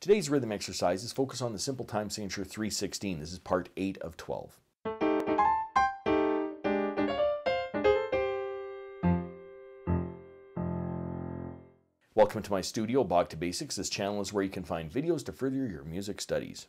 Today's rhythm exercise is focused on the simple time signature 3/16. This is part 8 of 12. Welcome to my studio, Bach To Basics. This channel is where you can find videos to further your music studies.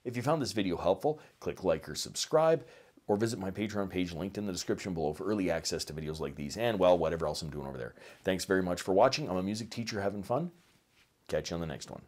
If you found this video helpful, click like or subscribe, or visit my Patreon page linked in the description below for early access to videos like these and, well, whatever else I'm doing over there. Thanks very much for watching. I'm a music teacher having fun. Catch you on the next one.